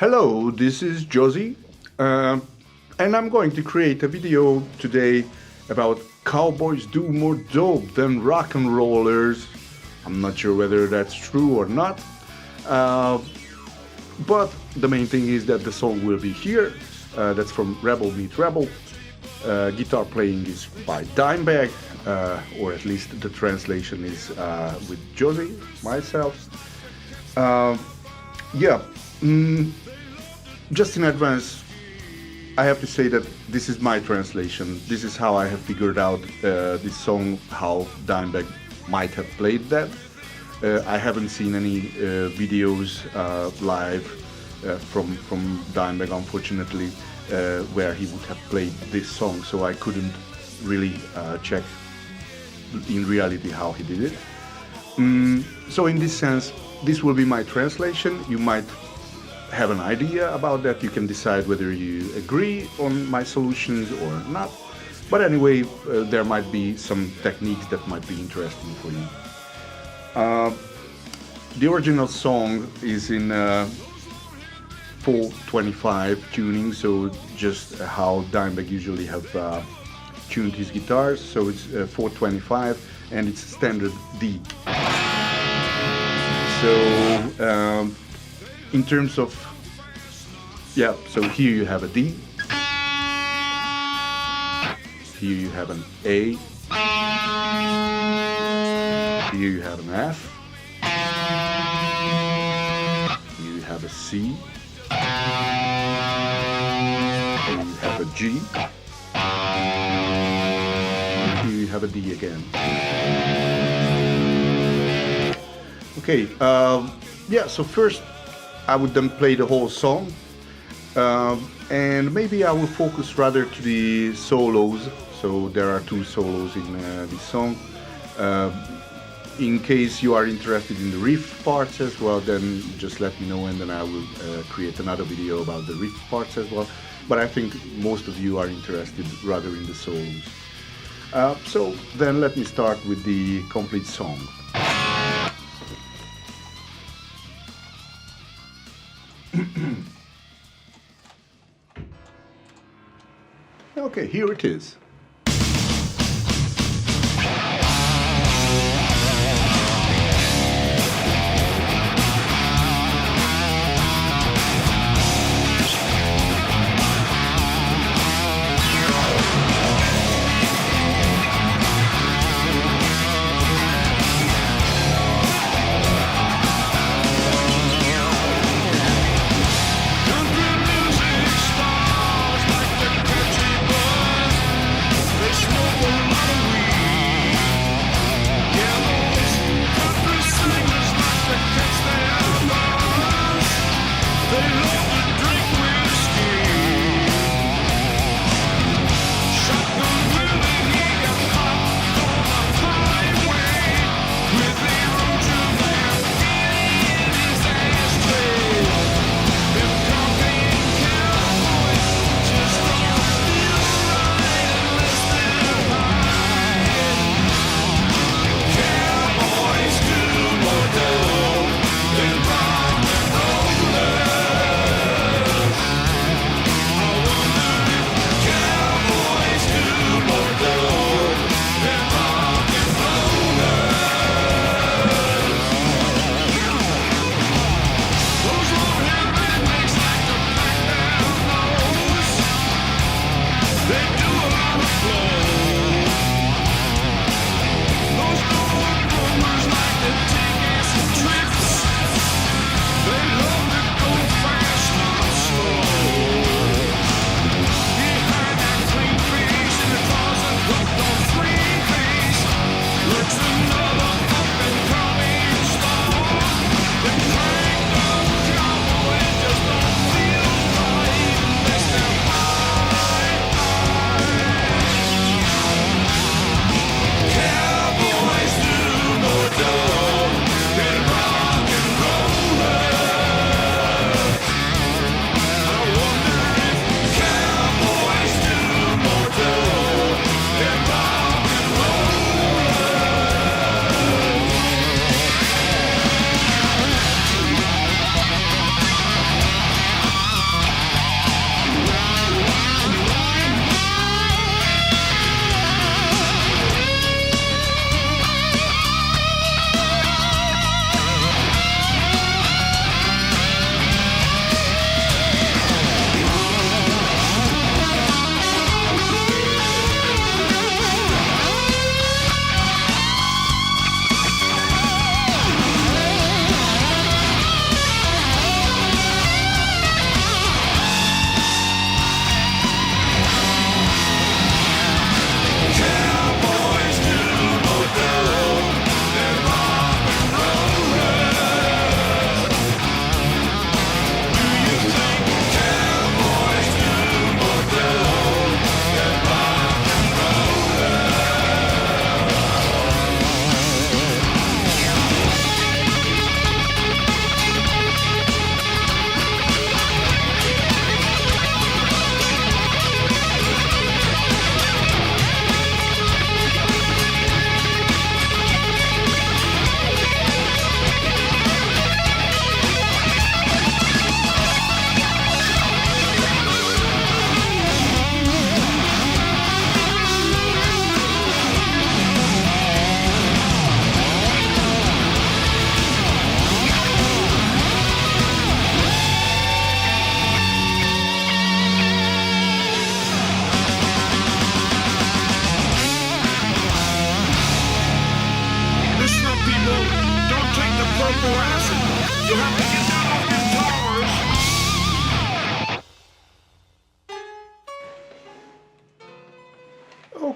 Hello, this is Jozzy, and I'm going to create a video today about cowboys do more dope than rock and rollers. I'm not sure whether that's true or not, but the main thing is that the song will be here. That's from Rebel Meet Rebel. Guitar playing is by Dimebag, or at least the translation is with Jozzy, myself. Just in advance, I have to say that this is my translation. This is how I have figured out this song, how Dimebag might have played that. I haven't seen any videos live from Dimebag, unfortunately, where he would have played this song, so I couldn't really check in reality how he did it. So in this sense, this will be my translation. You might have an idea about that. You can decide whether you agree on my solutions or not. But anyway, there might be some techniques that might be interesting for you. The original song is in 425 tuning, so just how Dimebag usually have tuned his guitars. So it's 425 and it's standard D. So in terms of, so here you have a D, here you have an A, here you have an F, here you have a C, and you have a G, and here you have a D again. Okay, so first I would then play the whole song, and maybe I will focus rather to the solos. So there are two solos in this song. In case you are interested in the riff parts as well, then just let me know and then I will create another video about the riff parts as well. But I think most of you are interested rather in the solos. So then let me start with the complete song. Okay, here it is.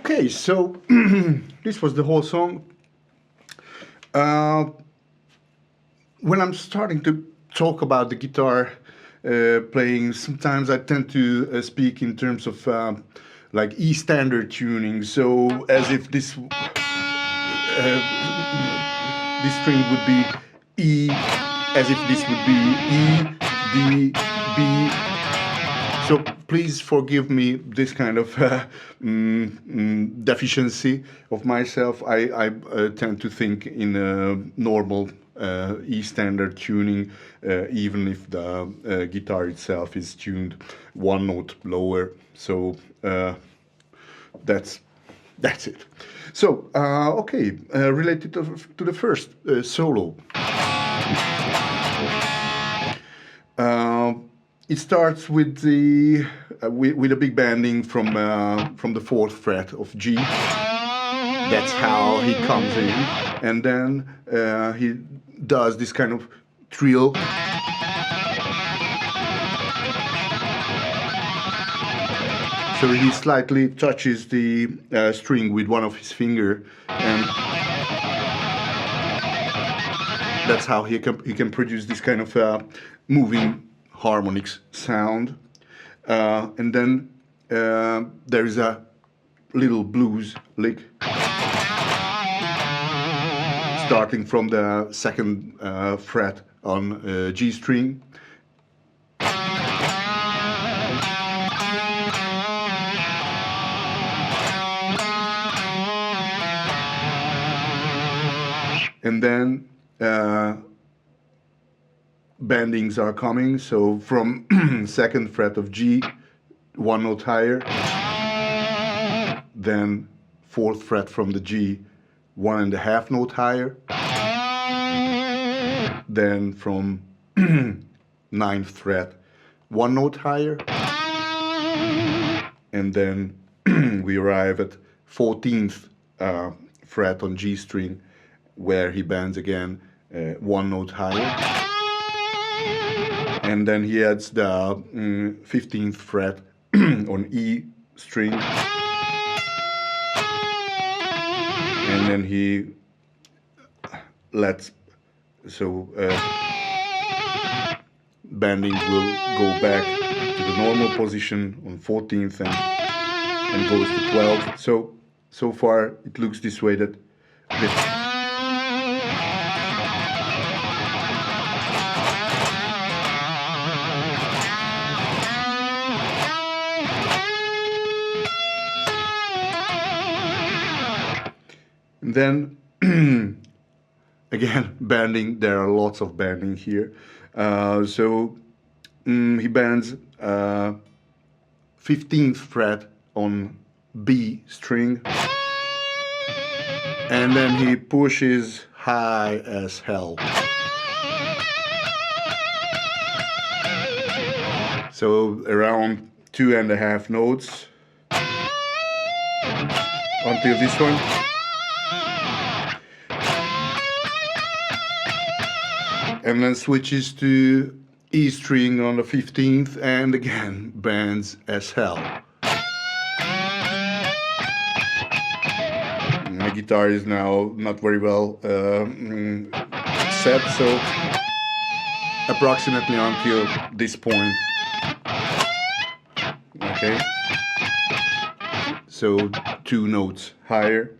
Okay, so this was the whole song. When I'm starting to talk about the guitar playing, sometimes I tend to speak in terms of like E standard tuning. So as if this string would be E, as if this would be E, D, B. So please forgive me this kind of deficiency of myself. I tend to think in a normal E standard tuning, even if the guitar itself is tuned one note lower. So that's it. So okay, related to the first solo. It starts with the with a big bending from the 4th fret of G. That's how he comes in, and then he does this kind of trill. So he slightly touches the string with one of his fingers, and that's how he can produce this kind of moving harmonics sound. And then there is a little blues lick starting from the 2nd fret on G string. And then bendings are coming, so from 2nd fret of G, 1 note higher, then 4th fret from the G, 1.5 note higher, then from 9th fret, 1 note higher, and then we arrive at 14th fret on G string, where he bends again 1 note higher. And then he adds the 15th fret on E string. And then he lets, so bending will go back to the normal position on 14th and goes to 12th. So far it looks this way, that then again bending, there are lots of bending here. So he bends 15th fret on B string, and then he pushes high as hell. So around 2.5 notes until this one. And then switches to E string on the 15th, and again bends as hell. My guitar is now not very well set, so approximately until this point. Okay, so 2 notes higher.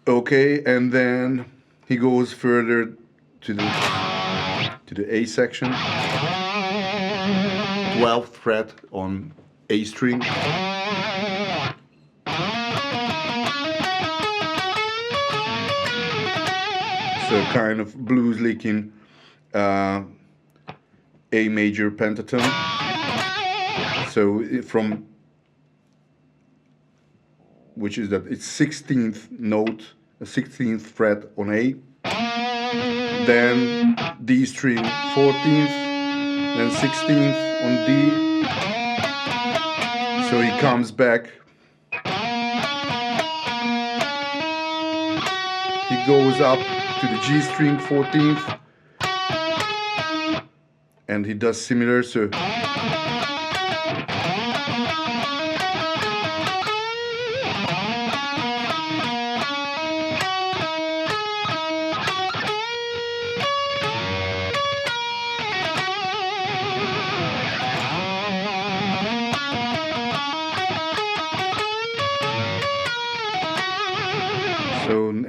Okay, and then he goes further to the A section, 12th fret on A string, so kind of blues licking A major pentatone. So from, which is that it's 16th note, 16th fret on A, then D string 14th, then 16th on D. So he comes back, he goes up to the G string 14th, and he does similar, so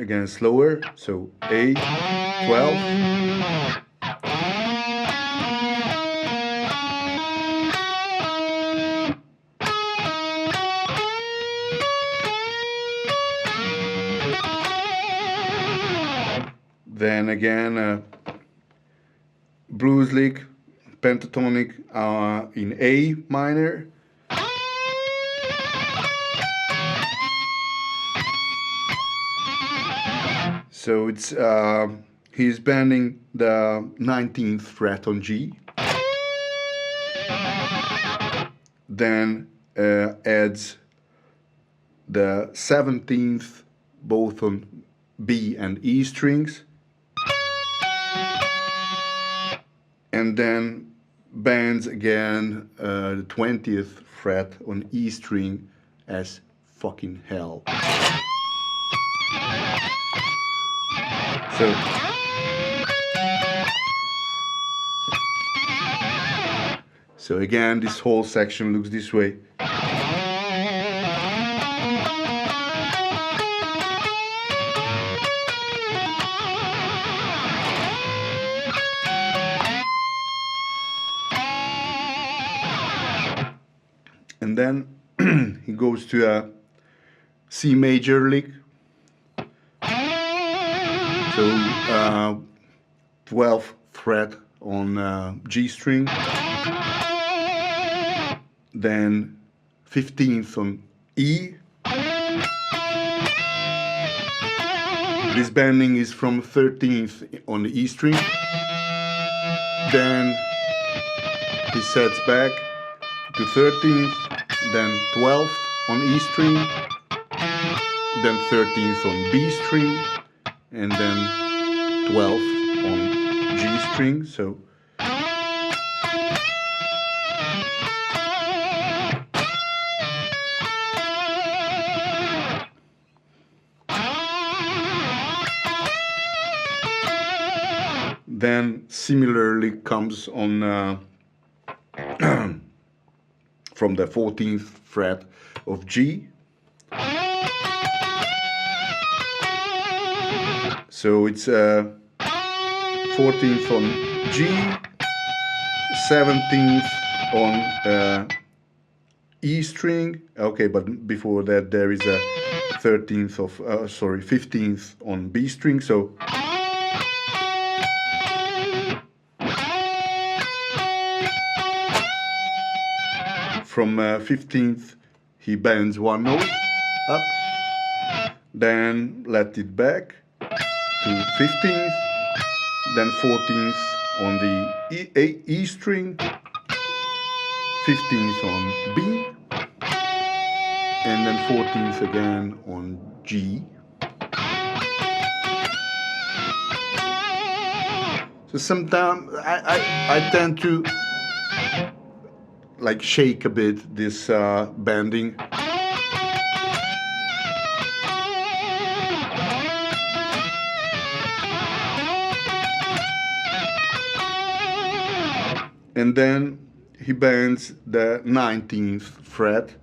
again slower, so A12. Then again, blues lick, pentatonic in A minor. So it's he's bending the 19th fret on G, then adds the 17th both on B and E strings, and then bends again the 20th fret on E string as fucking hell. So again, this whole section looks this way. And then he goes to a C major lick. So 12th fret on G string, then 15th on E. This bending is from 13th on the E string. Then he sets back to 13th, then 12th on E string, then 13th on B string, and then 12th on G string. So then similarly comes on from the 14th fret of G. So it's 14th on G, 17th on E string. Okay, but before that there is a 13th of 15th on B string. So from 15th he bends one note up, then let it back to 15th, then 14th on the E string, 15th on B, and then 14th again on G. So sometimes I tend to like shake a bit this bending. And then he bends the 19th fret,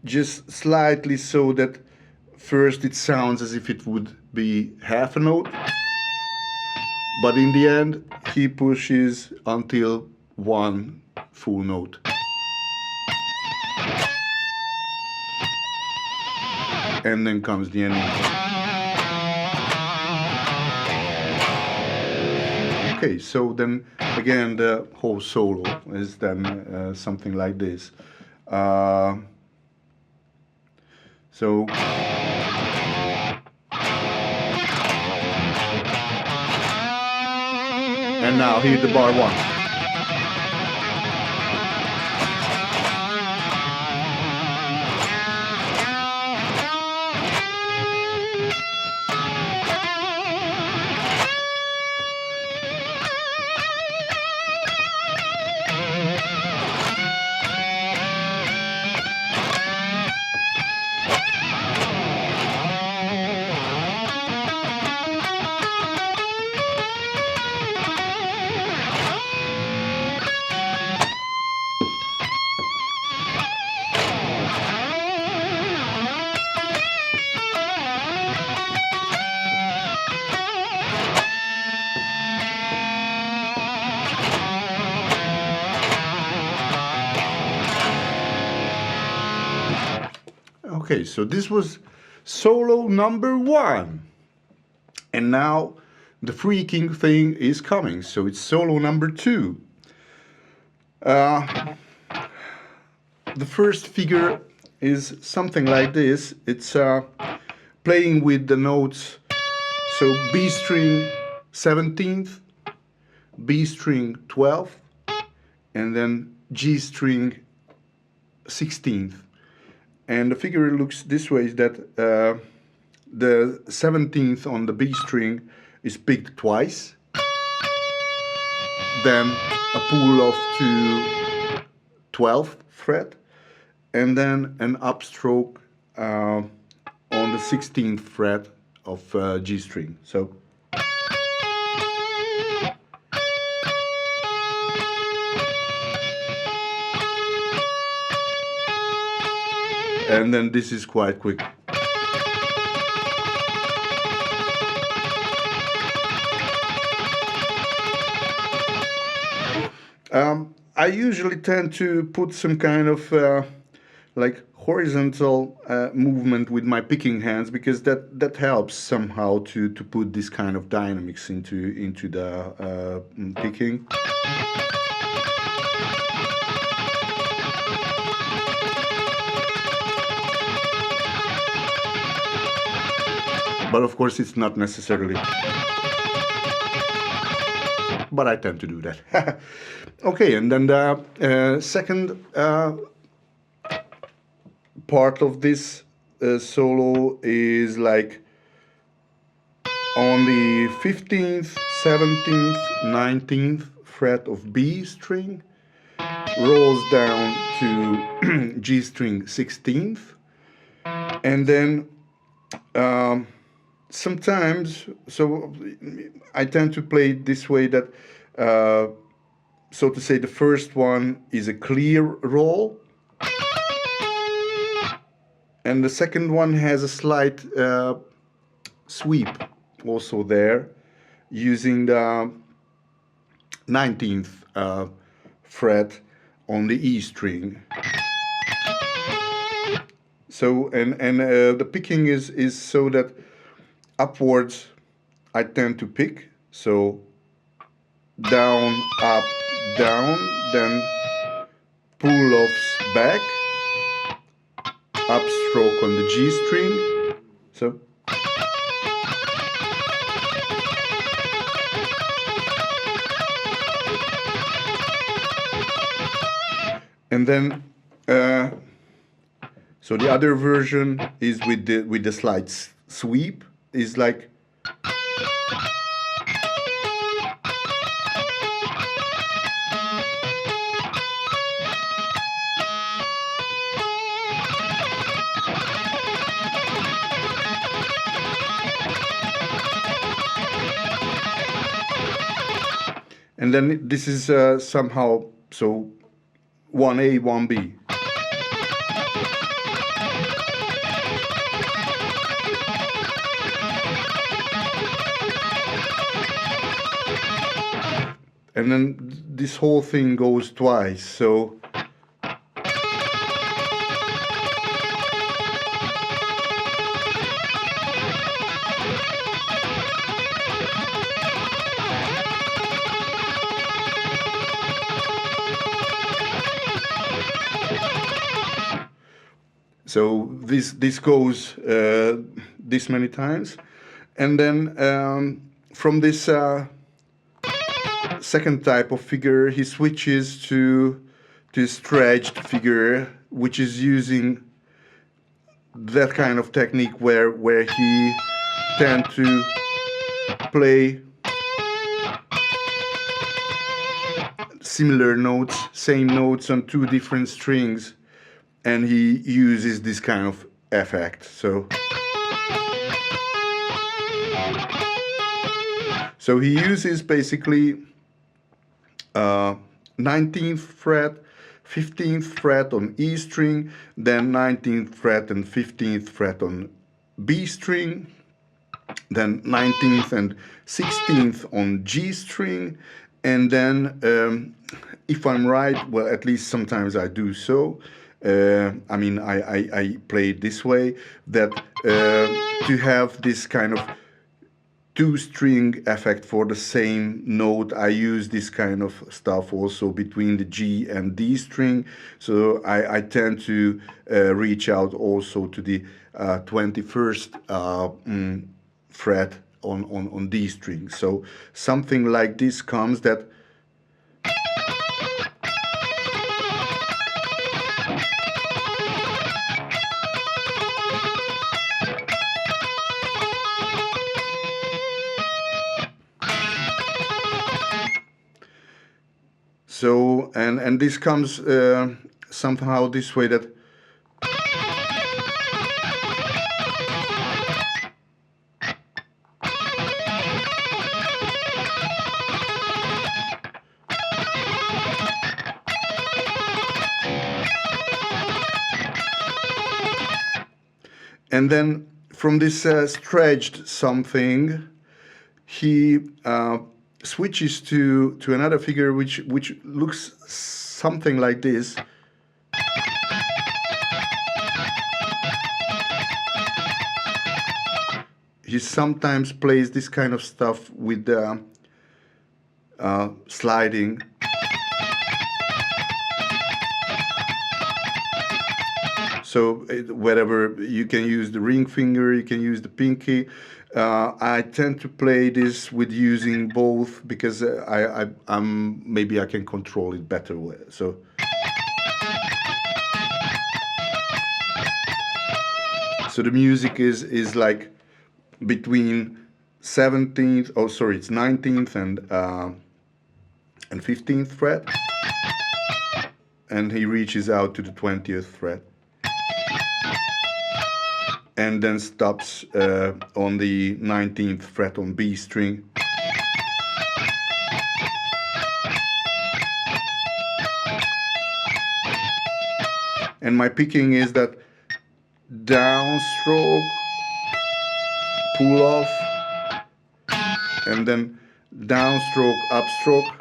just slightly so that first it sounds as if it would be half a note, but in the end he pushes until one full note. And then comes the ending. Okay, so then again the whole solo is then something like this. So and now here's the bar one. Okay, so this was solo number 1. And now the freaking thing is coming. So it's solo number 2. The first figure is something like this. It's playing with the notes. So B string 17th, B string 12th, and then G string 16th. And the figure looks this way, is that the 17th on the B string is picked twice, then a pull off to 12th fret, and then an upstroke on the 16th fret of G string. So and then this is quite quick. I usually tend to put some kind of like horizontal movement with my picking hands, because that helps somehow to put this kind of dynamics into the picking. But of course it's not necessarily. But I tend to do that. Okay, and then the second part of this solo is like on the 15th, 17th, 19th fret of B string, rolls down to G string 16th, and then sometimes, so I tend to play it this way, that so to say, the first one is a clear roll, and the second one has a slight sweep also there, using the 19th fret on the E string. So and the picking is so that upwards I tend to pick, so down, up, down, then pull-offs back, upstroke on the G string, so. And then, so the other version is with the slight sweep, is like. And then this is somehow, so 1A, 1B. And then this whole thing goes twice, so. So this goes this many times, and then from this second type of figure, he switches to stretched figure, which is using that kind of technique where he tend to play similar notes, same notes on two different strings, and he uses this kind of effect. So he uses basically 19th fret, 15th fret on E string, then 19th fret and 15th fret on B string, then 19th and 16th on G string, and then if I'm right, well, at least sometimes I do so, I mean, I play it this way, that to have this kind of two-string effect for the same note, I use this kind of stuff also between the G and D string. So I tend to reach out also to the 21st fret on D string. So something like this comes that so, and this comes somehow this way, that and then from this stretched something, he switches to another figure which looks something like this. He sometimes plays this kind of stuff with the sliding. So wherever you can use the ring finger, you can use the pinky. I tend to play this with using both because I'm maybe I can control it better. So the music is like between 17th, oh sorry, it's 19th and 15th fret, and he reaches out to the 20th fret. And then stops on the 19th fret on B string. And my picking is that downstroke, pull off, and then downstroke, upstroke.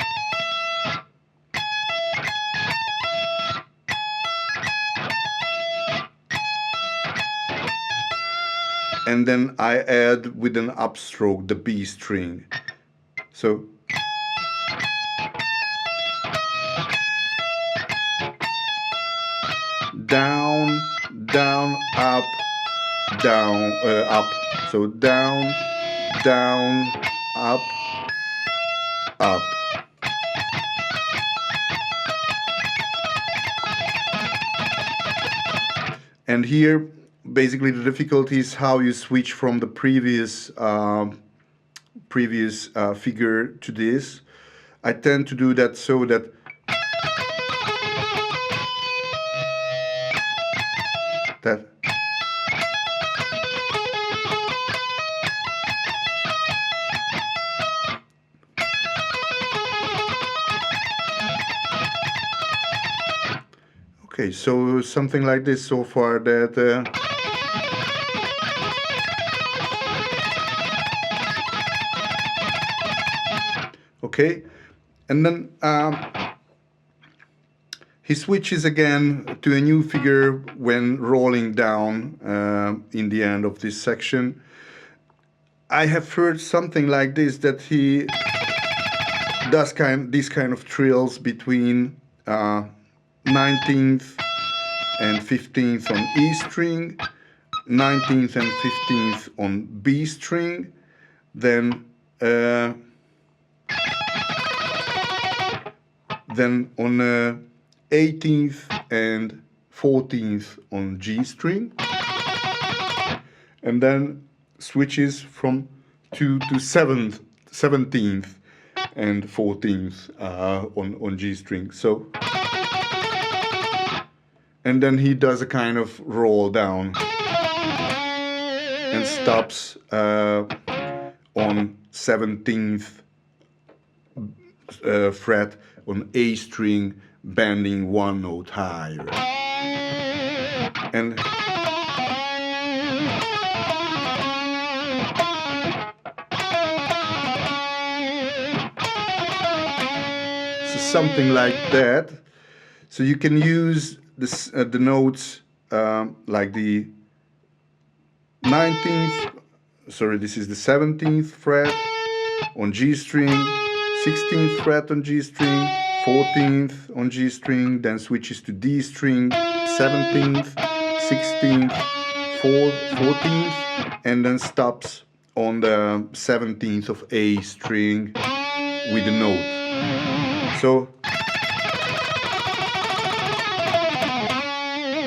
And then I add with an upstroke the B string. So down, down, up, down, up. So down, down, up, up. And here, basically, the difficulty is how you switch from the previous figure to this. I tend to do that so that okay, so something like this so far, that okay, and then he switches again to a new figure when rolling down in the end of this section. I have heard something like this, that he does these kind of trills between 19th and 15th on E string, 19th and 15th on B string, then on 18th and 14th on G string, and then switches from to 17th and 14th on G string. So, and then he does a kind of roll down and stops on 17th fret on A string, bending one note higher. And so something like that. So you can use the notes like the 19th, sorry, this is the 17th fret on G string, 16th fret on G string, 14th on G string, then switches to D string, 17th, 16th, 14th, and then stops on the 17th of A string with the note. So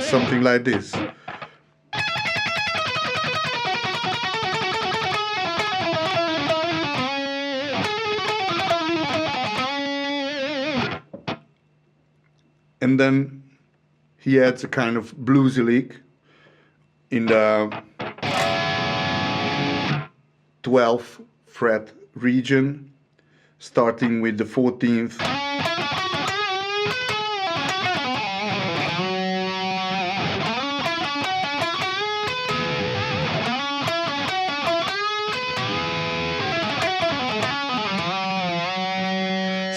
something like this. And then he adds a kind of bluesy lick in the 12th fret region, starting with the 14th.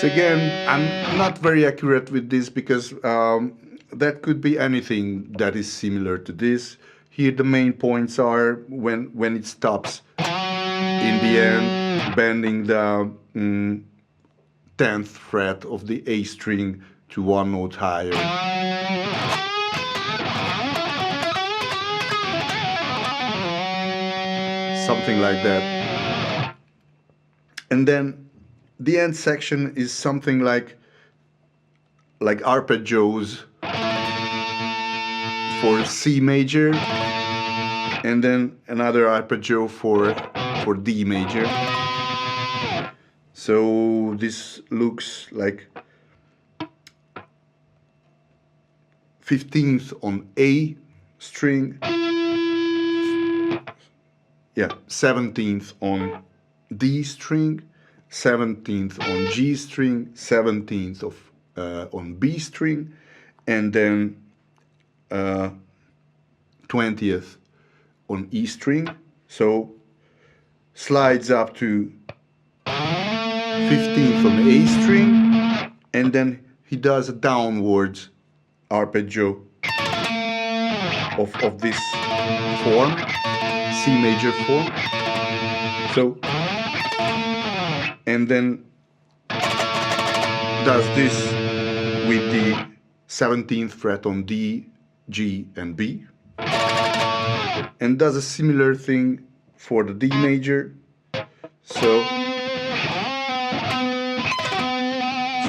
So again, I'm not very accurate with this because that could be anything that is similar to this. Here the main points are when it stops in the end, bending the 10th fret of the A string to one note higher. Something like that. And then the end section is something like arpeggios for C major, and then another arpeggio for D major. So this looks like 15th on A string, yeah, 17th on D string, 17th on G string, 17th on B string, and then 20th on E string. So slides up to 15th on A string, and then he does a downwards arpeggio of this form, C major form. So, and then does this with the 17th fret on D, G, and B, and does a similar thing for the D major. So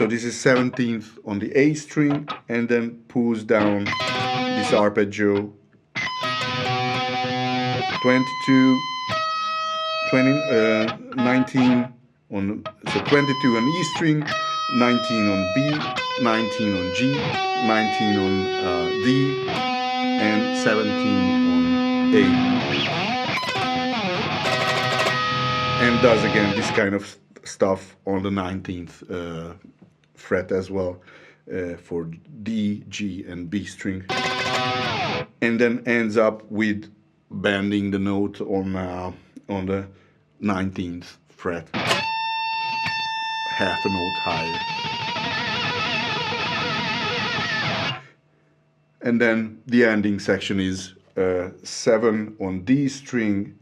this is 17th on the A string, and then pulls down this arpeggio 22, 19 on, so 22 on E string, 19 on B, 19 on G, 19 on D, and 17 on A. And does again this kind of stuff on the 19th fret as well, for D, G, and B string. And then ends up with bending the note on the 19th fret, half a note higher. And then the ending section is 7 on D string,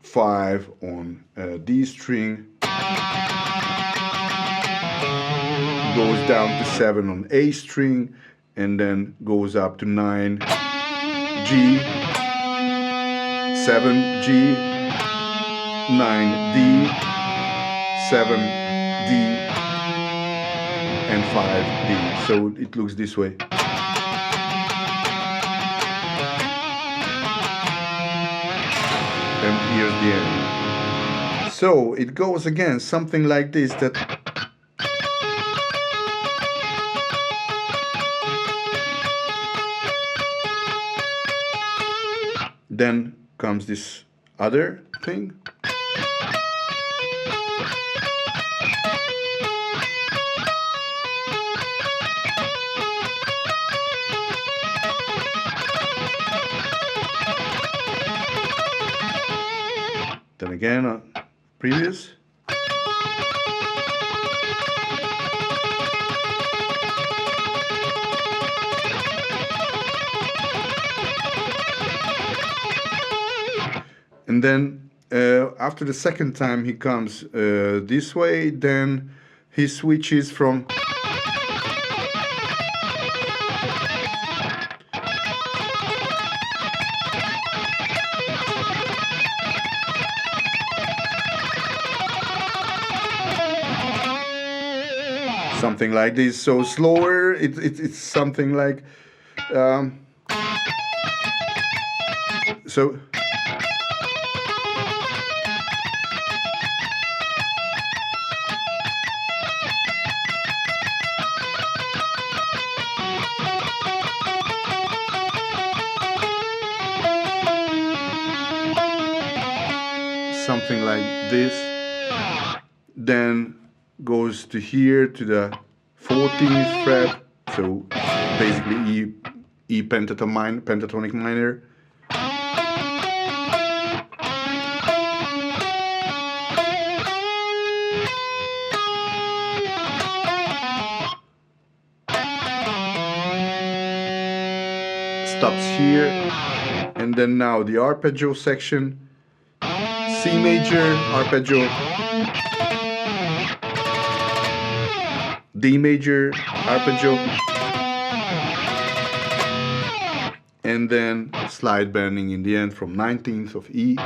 5 on D string, goes down to 7 on A string, and then goes up to 9 G, 7 G, 9 D, 7 D, and 5 D. So it looks this way. And here's the end. So it goes again something like this, that then comes this other thing. Then again, previous. And then after the second time he comes this way, then he switches from something like this. So slower, it's something like so. Something like this, then goes to here to the 14th fret, so basically E pentatonic minor. Stops here, and then now the arpeggio section. C major, arpeggio, D major, arpeggio, and then slide bending in the end from 19th of E,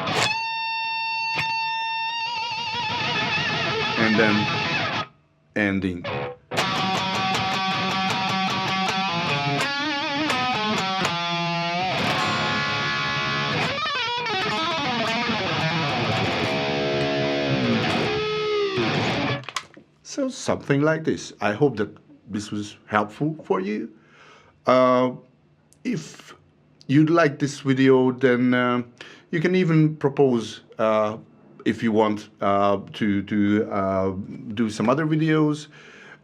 and then ending. So something like this. I hope that this was helpful for you. If you'd like this video, then you can even propose if you want to do some other videos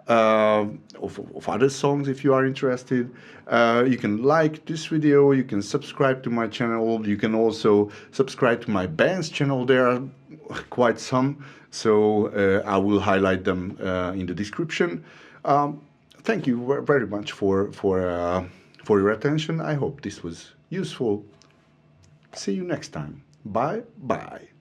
of other songs if you are interested. You can like this video, you can subscribe to my channel, you can also subscribe to my band's channel. There are quite some, so I will highlight them in the description. Thank you very much for your attention. I hope this was useful. See you next time. Bye bye.